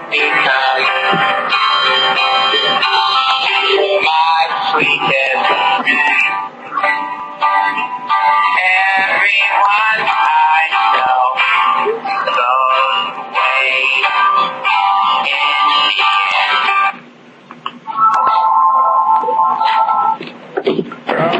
because my sweetest everyone I know goes away in the end.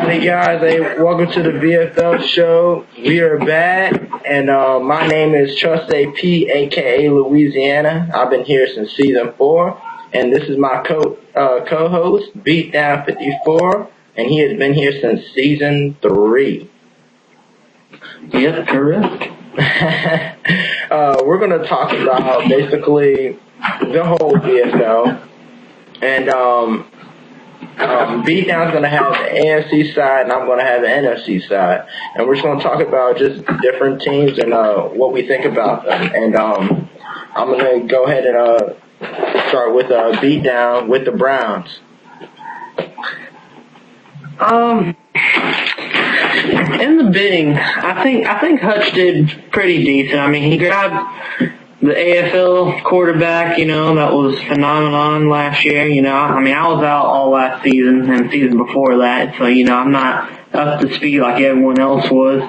Hey guys, hey, welcome to the VFL show. We are back, and my name is Trust AP, aka Louisiana. I've been here since season 4, and this is my co-host, Beatdown 54, and he has been here since season 3. Yep, correct. We're going to talk about basically the whole VFL, and Beatdown's going to have the AFC side, and I'm going to have the NFC side. And we're just going to talk about just different teams and what we think about them. And I'm going to go ahead and start with Beatdown with the Browns. In the bidding, I think Hutch did pretty decent. I mean, he grabbed the AFL quarterback, that was phenomenon last year, I mean, I was out all last season and season before that, so, I'm not up to speed like everyone else was.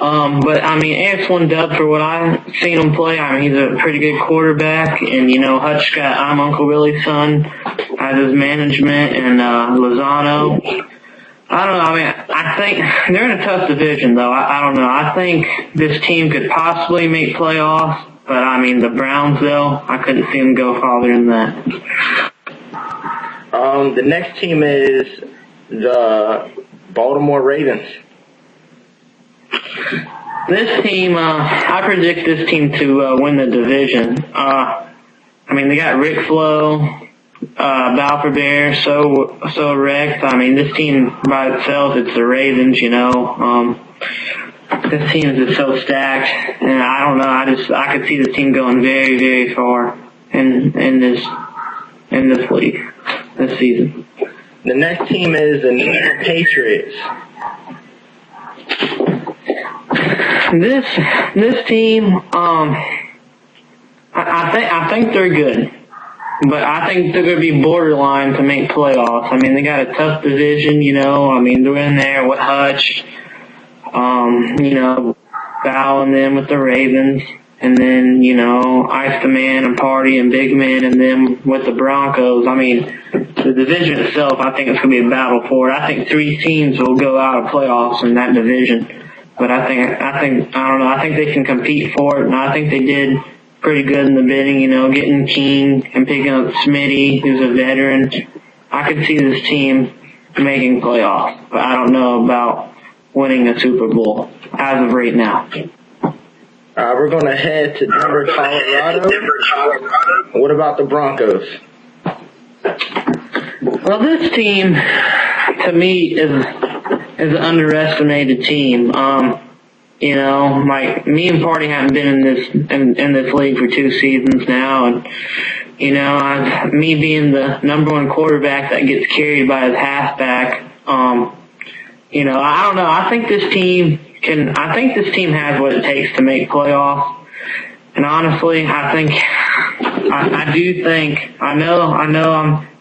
But, I mean, AX1 dub for what I've seen him play. I mean, he's a pretty good quarterback, and, Hutch got I'm Uncle Willie's son as his management, and Lozano. I don't know. I mean, I think they're in a tough division, though. I don't know. I think this team could possibly make playoffs. But, I mean, the Browns, though, I couldn't see them go farther than that. The next team is the Baltimore Ravens. This team, I predict this team to win the division. I mean, they got Rick Flo, Balfour Bear, so Rex. I mean, this team by itself, it's the Ravens, This team is just so stacked, and I don't know. I could see the team going very, very far in this league this season. The next team is the New England Patriots. This team, I think they're good, but I think they're going to be borderline to make playoffs. I mean, they got a tough division, I mean, they're in there with Hutch. Bowing them with the Ravens, and then, Ice the Man and Party and Big Man, and then with the Broncos. I mean, the division itself, I think it's going to be a battle for it. I think 3 teams will go out of playoffs in that division. But I don't know, I think they can compete for it, and I think they did pretty good in the bidding, getting King and picking up Smitty, who's a veteran. I could see this team making playoffs, but I don't know about winning a Super Bowl as of right now. We're going to head to Denver, Colorado. What about the Broncos? Well, this team, to me, is an underestimated team. Like me and Party haven't been in this league for 2 seasons now, and me being the number 1 quarterback that gets carried by his halfback. I don't know. I think this team has what it takes to make playoffs. And honestly, everyone's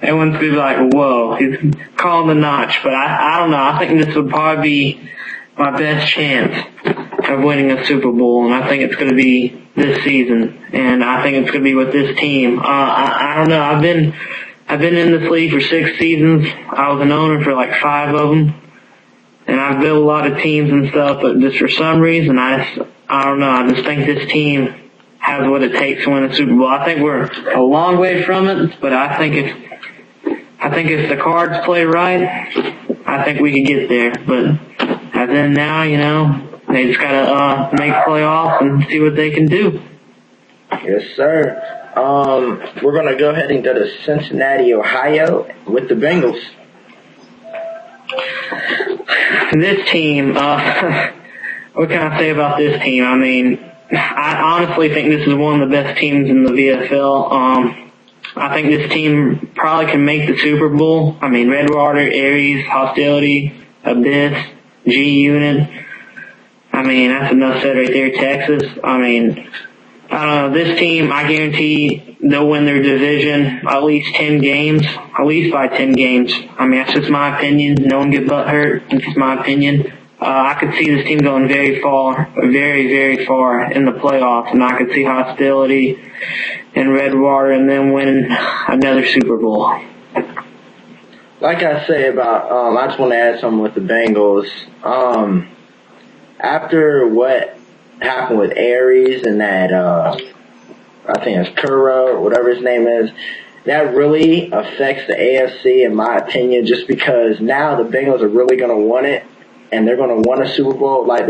going to be like, whoa, he's calling the notch. But I don't know. I think this would probably be my best chance of winning a Super Bowl. And I think it's going to be this season. And I think it's going to be with this team. I don't know. I've been in this league for 6 seasons. I was an owner for like 5 of them. And I've built a lot of teams and stuff, but just for some reason, I don't know. I just think this team has what it takes to win a Super Bowl. I think we're a long way from it, but I think if the cards play right, I think we can get there. But as in now, they just gotta make playoffs and see what they can do. Yes, sir. We're gonna go ahead and go to Cincinnati, Ohio, with the Bengals. This team, what can I say about this team? I mean, I honestly think this is one of the best teams in the VFL. I think this team probably can make the Super Bowl. I mean, Redwater, Aries, Hostility, Abyss, G Unit. I mean, that's enough said right there. Texas. I mean, I don't know, this team, I guarantee they'll win their division at least 10 games, at least by 10 games. I mean, that's just my opinion. No one get butt hurt. It's just my opinion. I could see this team going very far, very, very far in the playoffs, and I could see hostility in Redwater and then winning another Super Bowl. Like I say about, I just want to add something with the Bengals. After what happened with Aries and that, I think it's Kuro, whatever his name is, that really affects the AFC in my opinion, just because now the Bengals are really going to want it, and they're going to want a Super Bowl. Like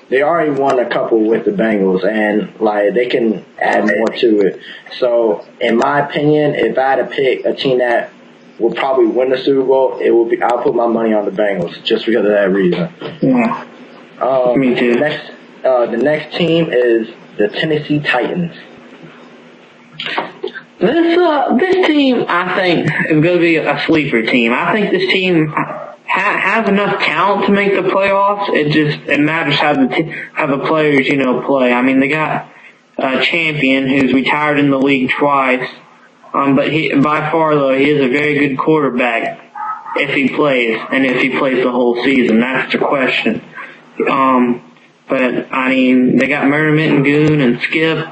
they already won a couple with the Bengals, and like they can add more to it. So in my opinion, if I had to pick a team that will probably win the Super Bowl, it will be, I'll put my money on the Bengals just because of that reason. Yeah. Me too. The next team is the Tennessee Titans. This team, I think, is going to be a sleeper team. I think this team has enough talent to make the playoffs. It matters how the players, play. I mean, they got a champion who's retired in the league twice. But by far though, he is a very good quarterback if he plays, and if he plays the whole season. That's the question. But I mean, they got Merritt and Goon and Skip,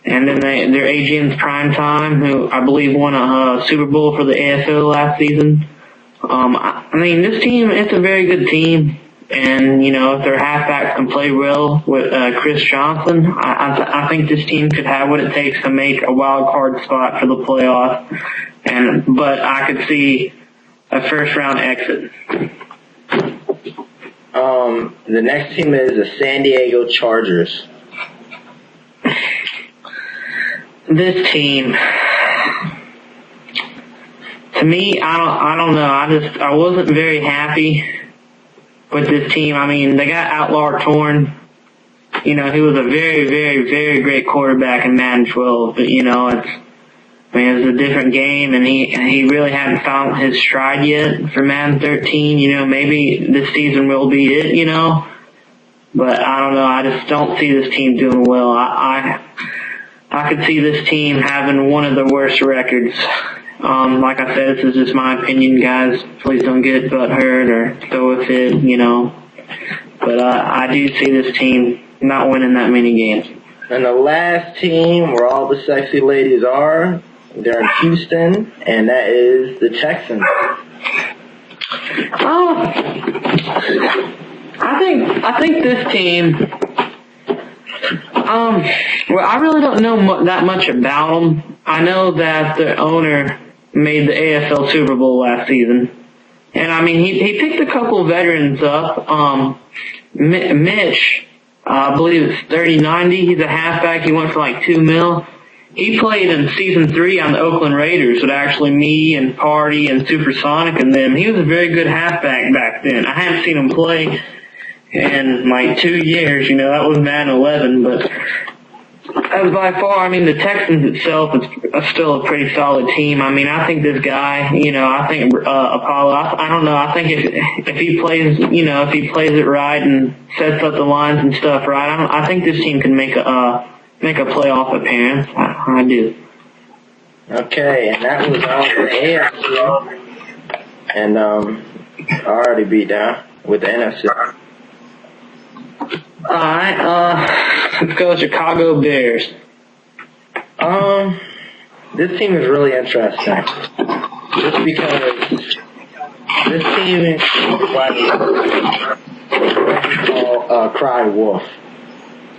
and then they're Adrian's Prime Time, who I believe won a Super Bowl for the AFL last season. I mean, this team, it's a very good team, and if their halfbacks can play well with Chris Johnson, I think this team could have what it takes to make a wild card spot for the playoffs. But I could see a first round exit. The next team is the San Diego Chargers. This team, to me, I don't know. I wasn't very happy with this team. I mean, they got Outlaw Torn. He was a very, very, very great quarterback in Madden 12. But it's a different game, and he really hadn't found his stride yet for Madden 13. Maybe this season will be it. But I don't know. I just don't see this team doing well. I could see this team having one of the worst records. Like I said, this is just my opinion, guys. Please don't get butt hurt or throw a fit, But I do see this team not winning that many games. And the last team where all the sexy ladies are, they're in Houston, and that is the Texans. I think this team. Well, I really don't know that much about them. I know that the owner made the AFL Super Bowl last season, and I mean he picked a couple of veterans up. Mitch, I believe it's 3090. He's a halfback. He went for like $2 million. He played in season 3 on the Oakland Raiders with actually me and Party and Supersonic and them. He was a very good halfback back then. I haven't seen him play in like 2 years. That was Madden 11, but as by far, I mean, the Texans itself is still a pretty solid team. I mean, I think this guy, I think Apollo. I don't know. I think if he plays, if he plays it right and sets up the lines and stuff right, I think this team can make a playoff appearance. I do. Okay, and that was all the AFC. And I already beat down with the NFC. Alright, let's go Chicago Bears. This team is really interesting. Just because this team is what we call cry wolf.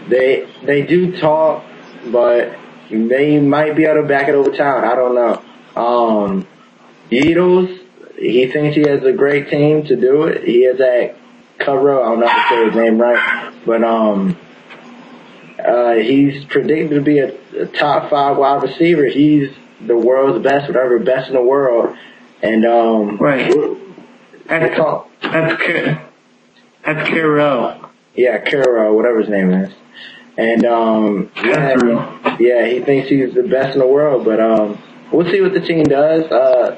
They do talk, but they might be able to back it over time. I don't know. Eagles, he thinks he has a great team to do it. He has that cover. I don't know if I say his name right, but he's predicted to be a top 5 wide receiver. He's the world's best, whatever, best in the world. And right. That's Kuro. Yeah, Kuro, whatever his name is. And yeah, he thinks he's the best in the world. But we'll see what the team does. I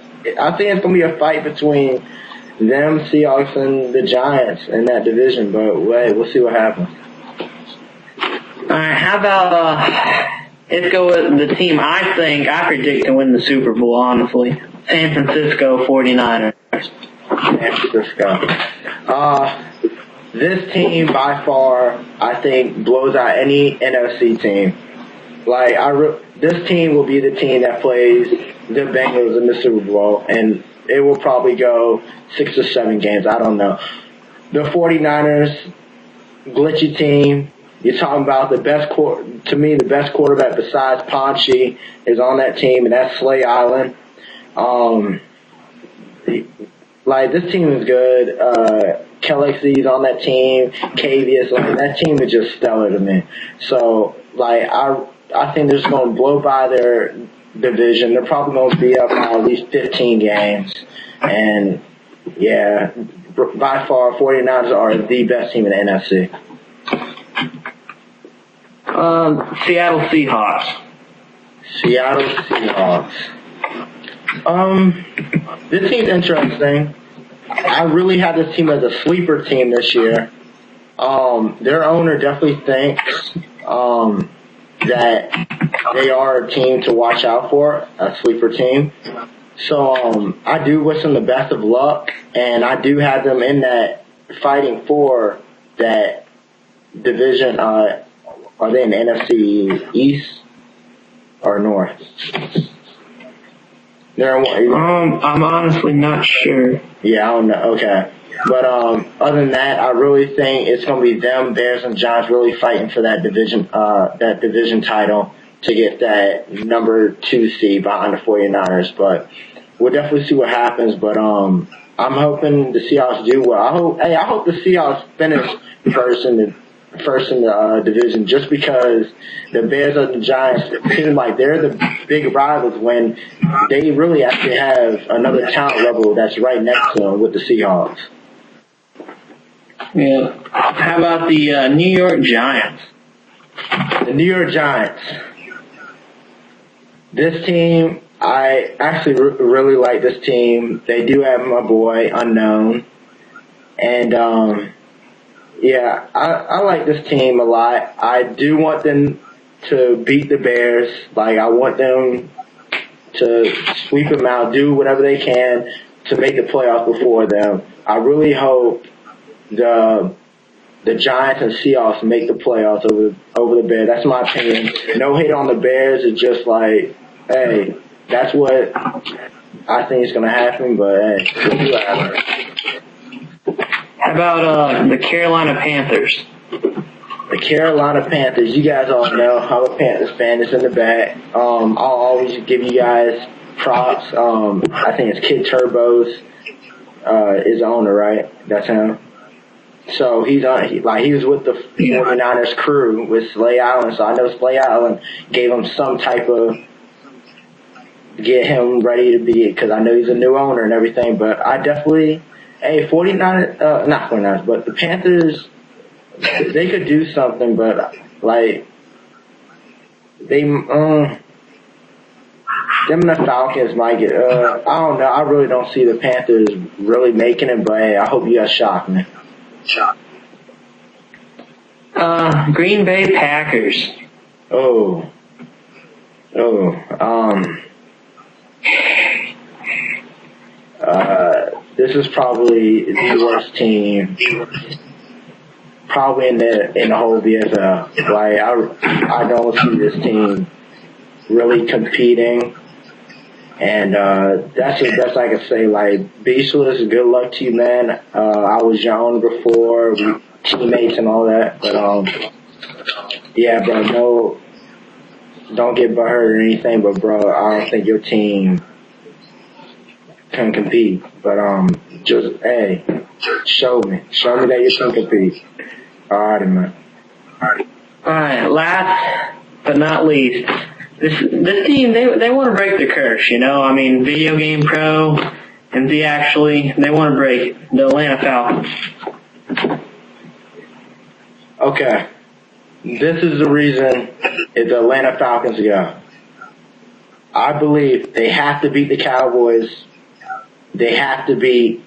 think it's gonna be a fight between them, Seahawks, and the Giants in that division. But we'll see what happens. Alright, how about, let's go with the team I predict to win the Super Bowl, honestly. San Francisco 49ers. San Francisco. This team by far, I think, blows out any NFC team. Like, this team will be the team that plays the Bengals in the Super Bowl, and it will probably go 6 or 7 games. I don't know. The 49ers, glitchy team. You're talking about the best quarterback besides Ponchi is on that team, and that's Slay Island. Like, this team is good. Kelexy's on that team. Cavius, like, that team is just stellar to me. So, like, I think they're just going to blow by their division. They're probably going to be up by at least 15 games. And, yeah, by far, 49ers are the best team in the NFC. Seattle Seahawks. Seattle Seahawks. This team's interesting. I really have this team as a sleeper team this year. Their owner definitely thinks that they are a team to watch out for, a sleeper team. So I do wish them the best of luck, and I do have them in that fighting for that division. Are they in the NFC East or North? I'm honestly not sure. Yeah, I don't know. Okay. But other than that, I really think it's going to be them, Bears, and Giants really fighting for that division title to get that number 2 seed behind the 49ers. But we'll definitely see what happens. But I'm hoping the Seahawks do well. I hope the Seahawks finish first in the division, just because the Bears and the Giants seem like they're the big rivals when they really actually have another talent level that's right next to them with the Seahawks. Yeah. How about the New York Giants? The New York Giants. This team, I actually really like this team. They do have my boy, Unknown. And, yeah, I like this team a lot. I do want them to beat the Bears. Like, I want them to sweep them out, do whatever they can to make the playoffs before them. I really hope the Giants and Seahawks make the playoffs over the Bears. That's my opinion. No hate on the Bears. It's just like, hey, that's what I think is going to happen, but hey, we'll see what happens. How about the Carolina Panthers? The Carolina Panthers, you guys all know I'm a Panthers fan. It's in the back. I'll always give you guys props. I think it's Kid Turbos is the owner, right? That's him. So he was with the 49ers crew with Slay Island. So I know Slay Island gave him some type of get him ready to be, because I know he's a new owner and everything. But I definitely. Hey, 49ers, not 49ers, but the Panthers, they could do something, but, like, them and the Falcons might get, I don't know, I really don't see the Panthers really making it, but, hey, I hope you guys shock me. Green Bay Packers. This is probably the worst team, probably in the whole VFL. Like, I don't see this team really competing, and that's the best I can say. Like, Beastless, good luck to you, man. I was your owner before, we teammates and all that, but yeah, bro, no, don't get butthurt or anything, but bro, I don't think your team can compete, but just hey, show me that you can compete. Alrighty, man. Alright, last but not least, this team they want to break the curse, you know. I mean, Video Game Pro and they want to break the Atlanta Falcons. Okay, this is the reason it's the Atlanta Falcons go. I believe they have to beat the Cowboys. They have to beat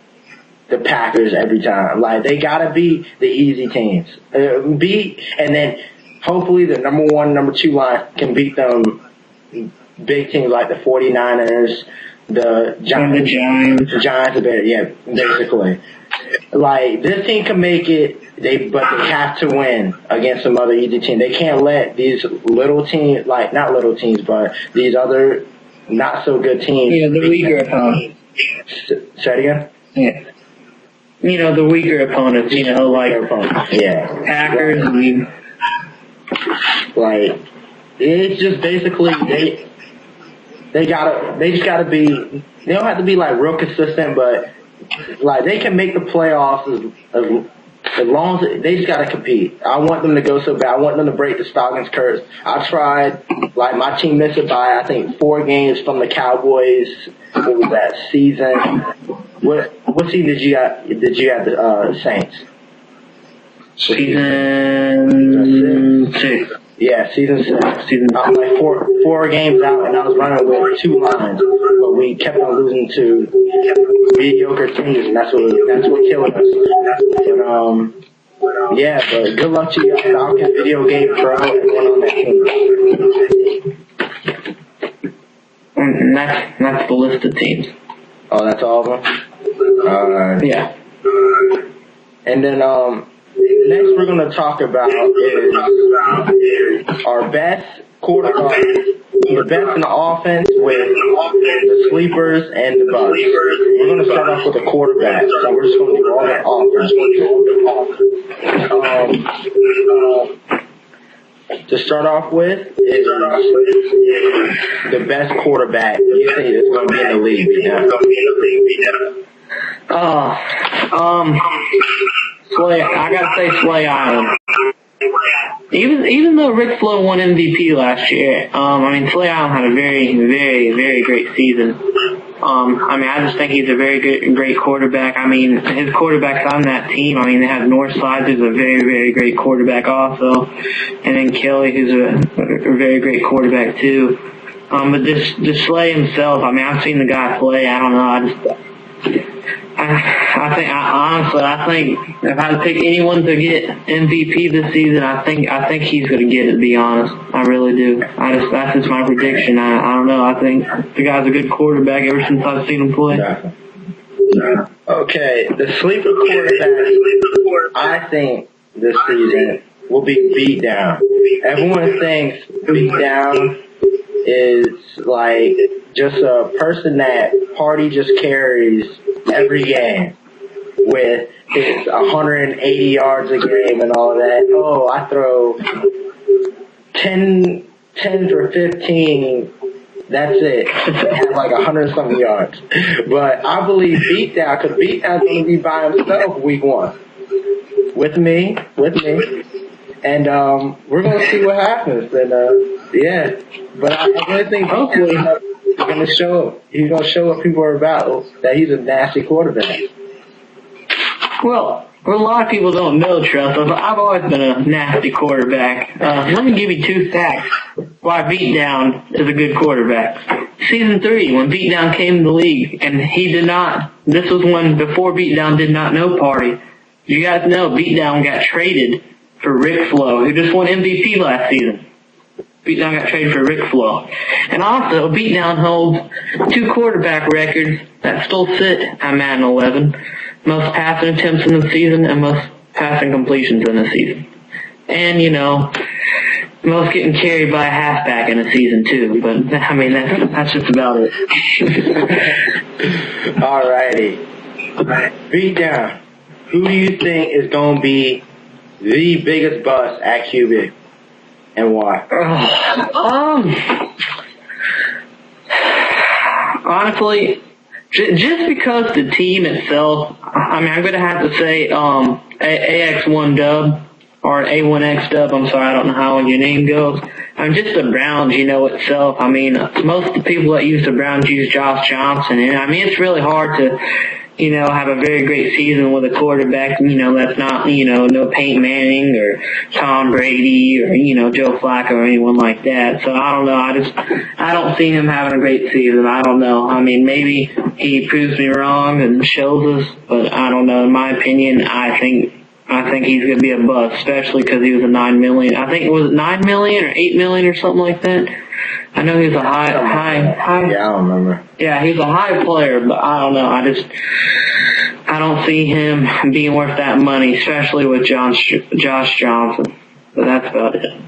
the Packers every time. Like, they gotta beat the easy teams. And then hopefully the number 1, number 2 line can beat them big teams like the 49ers, the Giants. The Giants, basically. Like, this team can make it, but they have to win against some other easy team. They can't let these little teams, like, not little teams, but these other not so good teams. Yeah, the weaker opponents. Say it again? Yeah. The weaker opponents, like Packers. I mean, like, it's just basically they just gotta be. They don't have to be like real consistent, but like they can make the playoffs as long as they just gotta compete. I want them to go so bad. I want them to break the Stockings curse. I tried. Like, my team missed it by I think 4 games from the Cowboys. What was that season? What season did you have the Saints? Season 6. Yeah, season 6. I was like four games out, and I was running with 2 lines, but we kept on losing to mediocre teams, and that's what killed us. But but good luck to you, Falcon Video Game Pro, and everyone on that team. And that's the list of teams. Oh, that's all of them? Yeah. And then, next we're going to talk about is our best quarterback, the best in the offense with the sleepers and the busts. We're going to start off with the quarterback, so we're just going to do all the offense. To start off with is the best quarterback you think is going to be in the league. Slay. I gotta say Slay Island. Even though Rick Flo won MVP last year, Slay Island had a very, very, very great season. I just think he's a very great quarterback. His quarterbacks on that team, they have Northside, who's a very, very great quarterback also, and then Kelly, who's a very great quarterback too. But just Slay himself, I've seen the guy play. I don't know. I think if I had to pick anyone to get MVP this season, I think he's going to get it, to be honest. I really do. That's just my prediction. I don't know. I think the guy's a good quarterback ever since I've seen him play. Okay, the sleeper quarterback, I think this season will be Beat Down. Everyone thinks Beat Down is like just a person that Party just carries every game with his 180 yards a game and all that. Oh, I throw 10 for 15. That's it. Have like 100-something yards. But I believe Beatdown, because Beatdown's going to be by himself week 1. With me. And we're going to see what happens. And but I really think hopefully he's going to show what people are about, that he's a nasty quarterback. Well, a lot of people don't know, Trust. I've always been a nasty quarterback. Let me give you 2 facts why Beatdown is a good quarterback. Season 3, when Beatdown came to the league, and this was when, before Beatdown did not know Party. You guys know Beatdown got traded for Rick Flo, who just won MVP last season. Beatdown got traded for Rick Flo. And also, Beatdown holds 2 quarterback records that still sit at Madden 11. Most passing attempts in the season and most passing completions in the season. And, most getting carried by a halfback in a season too. But, that's just about it. Alrighty. Beatdown, who do you think is going to be the biggest bust at QB? And why? Honestly, just because the team itself, I'm going to have to say AX1 dub or A1X dub. I'm sorry, I don't know how your name goes. Just the Browns, itself. Most of the people that use the Browns use Josh Johnson. And, it's really hard to, have a very great season with a quarterback, that's not, no Peyton Manning or Tom Brady or, Joe Flacco or anyone like that. So I don't know. I don't see him having a great season. I don't know. Maybe he proves me wrong and shows us, but I don't know. In my opinion, I think I think he's going to be a bust, especially because he was a $9 million. I think it was $9 million or $8 million or something like that. I know he's a high. Yeah, I don't remember. Yeah, he's a high player, but I don't know. I don't see him being worth that money, especially with Josh Johnson. But that's about it.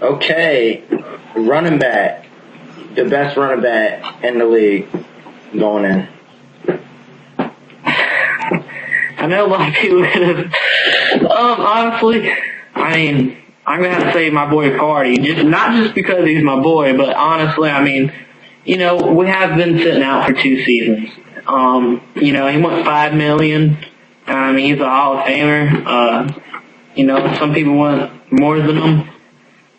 Okay, running back, the best running back in the league going in. I know a lot of people could have. Honestly, I mean, I'm gonna have to say my boy Party, not just because he's my boy, but honestly, I mean, you know, we have been sitting out for 2 seasons. You know, he went $5 million. I mean, he's a Hall of Famer. You know, some people want more than him.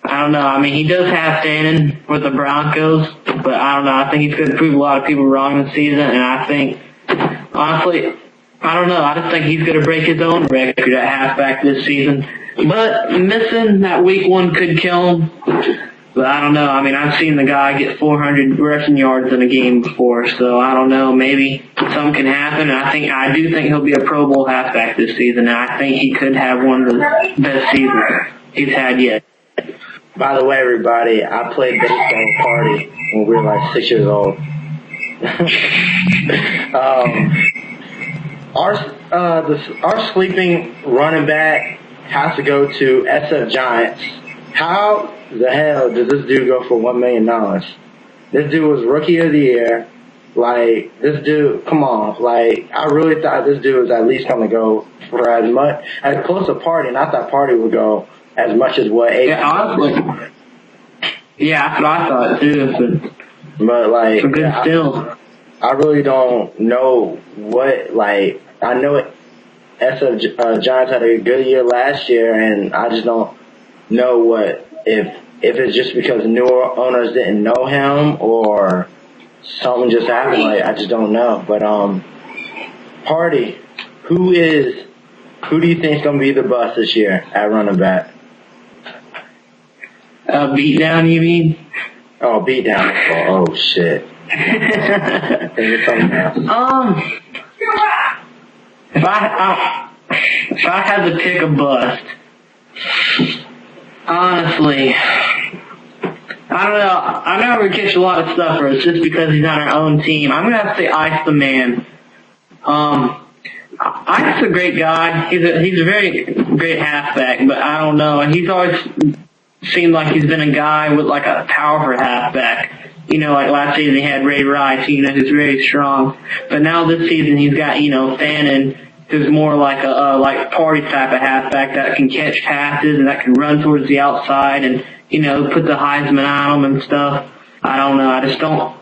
I don't know. I mean, he does have standing with the Broncos, but I don't know. I think he's going to prove a lot of people wrong this season, and I think, honestly, I don't know. I just think he's going to break his own record at halfback this season. But missing that week 1 could kill him. But I don't know. I mean, I've seen the guy get 400 rushing yards in a game before, so I don't know. Maybe something can happen. And I do think he'll be a Pro Bowl halfback this season, and I think he could have one of the best seasons he's had yet. By the way, everybody, I played baseball with Party when we were like 6 years old. Our sleeping running back has to go to SF Giants. How the hell did this dude go for $1 million? This dude was Rookie of the Year. Like, this dude, come on. Like, I really thought this dude was at least going to go for as close to Party, and I thought Party would go as much as what Yeah, honestly. Yeah, that's what I thought too. But like, some good steals. I really don't know what, like, I know SF Giants had a good year last year, and I just don't know what, if it's just because the new owners didn't know him or something just happened. Like, I just don't know. But Party, who do you think is going to be the bust this year at running back? Beat down, you mean? Oh, beat down. Oh shit. Think of something else. If I had to pick a bust, honestly, I don't know. I know we catch a lot of stuff for us just because he's on our own team. I'm gonna have to say Ice the Man. Ice is a great guy. He's a very great halfback, but I don't know. He's always seemed like he's been a guy with like a powerful halfback. You know, like last season he had Ray Rice, you know, who's very strong. But now this season he's got, you know, Fannin, who's more like like Party type of halfback that can catch passes and that can run towards the outside and, you know, put the Heisman on him and stuff. I don't know. I just don't.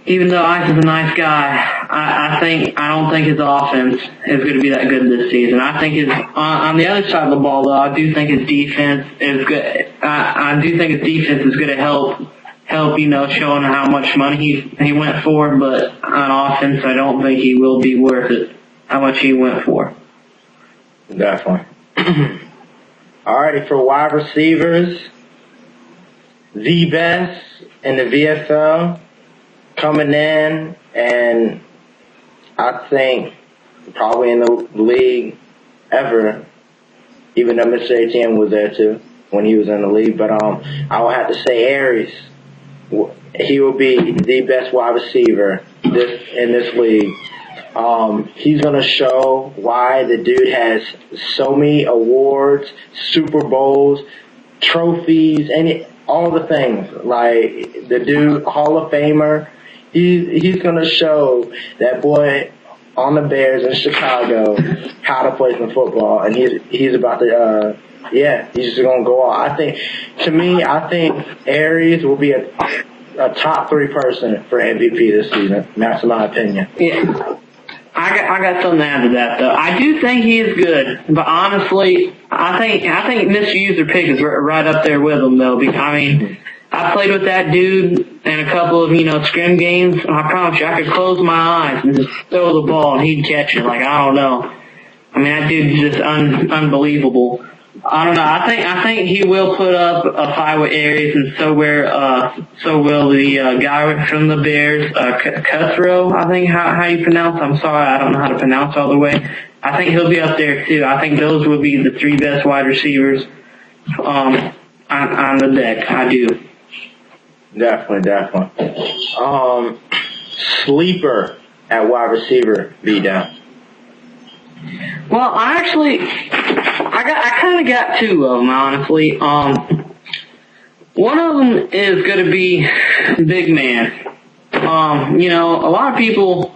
Even though Ice is a nice guy, I don't think his offense is going to be that good this season. I think on the other side of the ball, though, I do think his defense is good. I do think his defense is going to help, you know, showing how much money he went for. But on offense, I don't think he will be worth it, how much he went for. Definitely. Alrighty, for wide receivers, the best in the VFL. Coming in, and I think probably in the league ever, even though Mr. ATM was there too when he was in the league. But I would have to say Aries. He will be the best wide receiver in this league. He's gonna show why the dude has so many awards, Super Bowls, trophies, all the things. Like, the dude, Hall of Famer. He's gonna show that boy on the Bears in Chicago how to play some football, and he's about to he's just gonna go on. I think Aries will be a top 3 person for MVP this season. That's my opinion. Yeah. I got something to add to that though. I do think he is good, but honestly, I think Mr. User Pick is right up there with him though. Because, I mean, I played with that dude in a couple of, you know, scrim games, and I promise you, I could close my eyes and just throw the ball and he'd catch it. Like, I don't know. I mean, that dude's just unbelievable. I don't know. I think he will put up a fight with Aries, and so will the guy from the Bears, Cutthroat. I think how you pronounce. I'm sorry, I don't know how to pronounce all the way. I think he'll be up there too. I think those would be the three best wide receivers on the deck. I do. Definitely. Sleeper at wide receiver, B-Down. Well, I kind of got two of them, honestly. One of them is going to be big man. You know, a lot of people,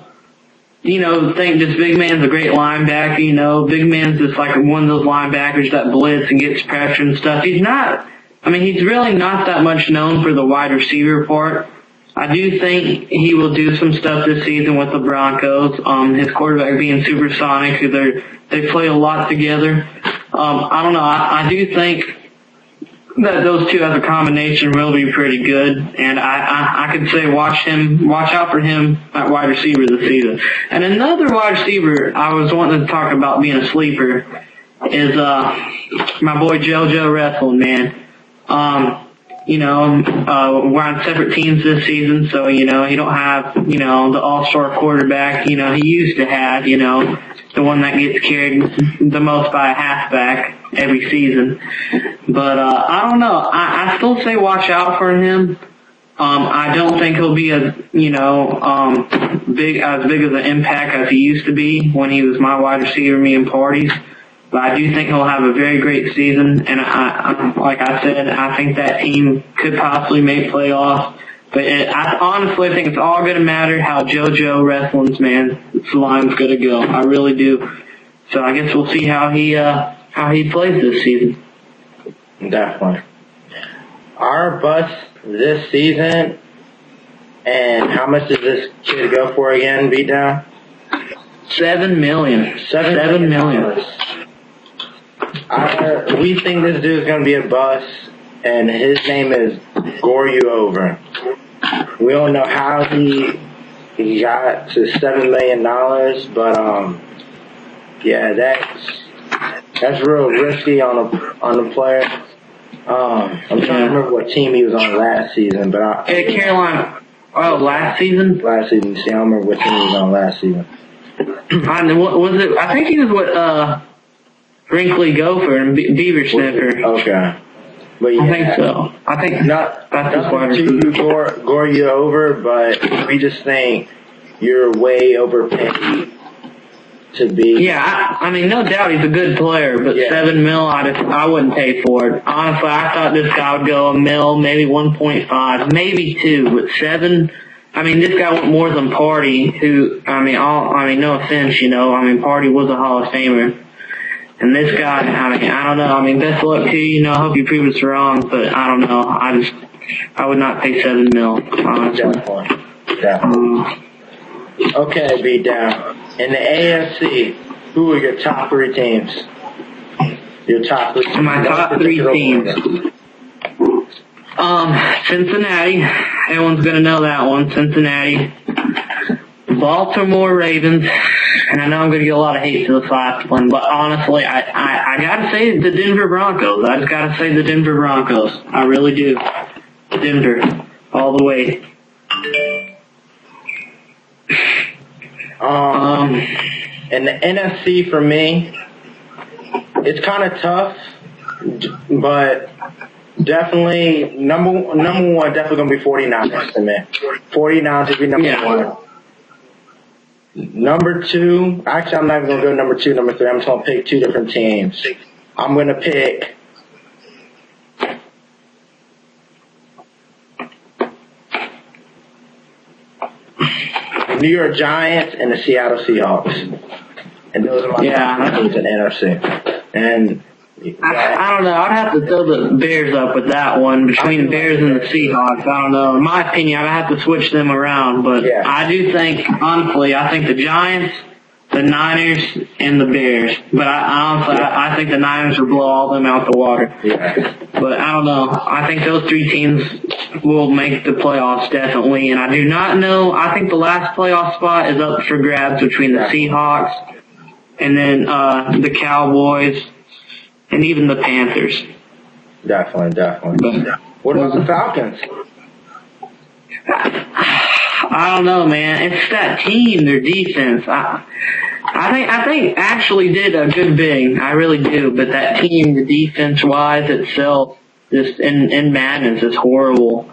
you know, think this big man's a great linebacker. You know, big man's just like one of those linebackers that blitz and gets pressure and stuff. He's not. I mean, he's really not that much known for the wide receiver part. I do think he will do some stuff this season with the Broncos. His quarterback being supersonic, they play a lot together. I don't know. I do think that those two as a combination will be pretty good, and I could say watch out for him at wide receiver this season. And another wide receiver I was wanting to talk about being a sleeper is my boy JoJo Wrestling, man. You know, we're on separate teams this season, so, you know, he don't have, you know, the all-star quarterback, you know, he used to have, you know, the one that gets carried the most by a halfback every season. But, I don't know. I still say watch out for him. I don't think he'll be as, you know, big as an impact as he used to be when he was my wide receiver, me and Parties. But I do think he'll have a very great season, and like I said, I think that team could possibly make playoffs. But I honestly think it's all going to matter how JoJo Wrestling's line's going to go. I really do. So I guess we'll see how he plays this season. Definitely. Our bust this season, and how much does this kid go for again, Beatdown? $7 million. $7 million. We think this dude's going to be a bust, and his name is Gore You Over. We don't know how he got to $7 million, but yeah, that's real risky on a player. I'm trying to remember what team he was on last season, but Carolina. Oh, last season? Last season. See, I don't remember what team he was on last season. What was it? I think he was with Brinkley Gopher and Beaver Sniffer. Okay. But yeah, I think so. I think that's to gore you over, but we just think you're way overpaid to be. Yeah, I mean, no doubt he's a good player, but $7 million, I wouldn't pay for it. Honestly, I thought this guy would go $1 million, maybe 1.5, maybe 2, but 7. I mean, this guy went more than Party, who, no offense, you know, Party was a Hall of Famer. And this guy, I don't know. Best of luck to you. You know, I hope you prove us wrong, but I don't know. I would not pay $7 million, honestly. Definitely. Okay, Beatdown. In the AFC, who are your top three teams? Your top three teams. My top three teams. Cincinnati. Everyone's gonna know that one. Cincinnati. Baltimore Ravens. And I know I'm gonna get a lot of hate to this last one, but honestly, I gotta say the Denver Broncos. I just gotta say the Denver Broncos. I really do. Denver. All the way. And the NFC for me, it's kind of tough, but definitely number one, definitely gonna be 49ers to me. 49ers would be number one. Number two, actually I'm not even gonna go number two, number three. I'm just gonna pick two different teams. I'm gonna pick the New York Giants and the Seattle Seahawks. And those are my teams in the NFC. And I don't know. I'd have to throw the Bears up with that one. Between the Bears and the Seahawks, I don't know. In my opinion, I'd have to switch them around. But I do think, honestly, I think the Giants, the Niners, and the Bears. But I think the Niners will blow all them out the water. Yeah. But I don't know. I think those three teams will make the playoffs, definitely. And I do not know. I think the last playoff spot is up for grabs between the Seahawks and then the Cowboys and even the Panthers. Definitely. What about the Falcons? I don't know, man. It's that team, their defense. I think actually did a good big. I really do. But that team, the defense-wise itself, just in madness is horrible.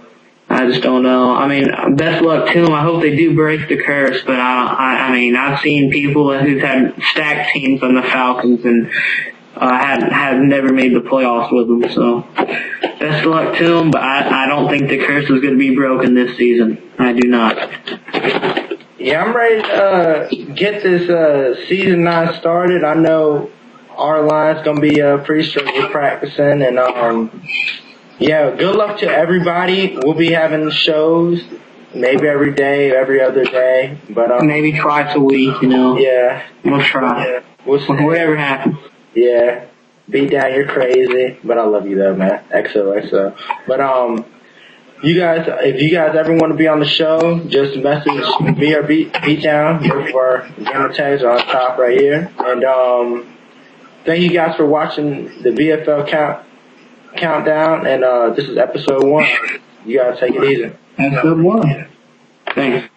I just don't know. I mean, best luck to them. I hope they do break the curse. But I mean, I've seen people who've had stacked teams on the Falcons and have never made the playoffs with them. So best luck to them. But I don't think the curse is going to be broken this season. I do not. Yeah, I'm ready to get this season 9 started. I know our line's going to be pretty strict with practicing. And, yeah, good luck to everybody. We'll be having shows maybe every day, every other day. But maybe twice a week, you know. Yeah. We'll try. Yeah. We'll see. Whatever happens. Yeah. Beat down, you're crazy. But I love you, though, man. XOXO. But, you guys, if you guys ever want to be on the show, just message me or Beat Down. Both of our gamer tags are on top right here. And thank you guys for watching the VFL Countdown. And this is episode 1. You guys take it easy. Episode 1. Thanks.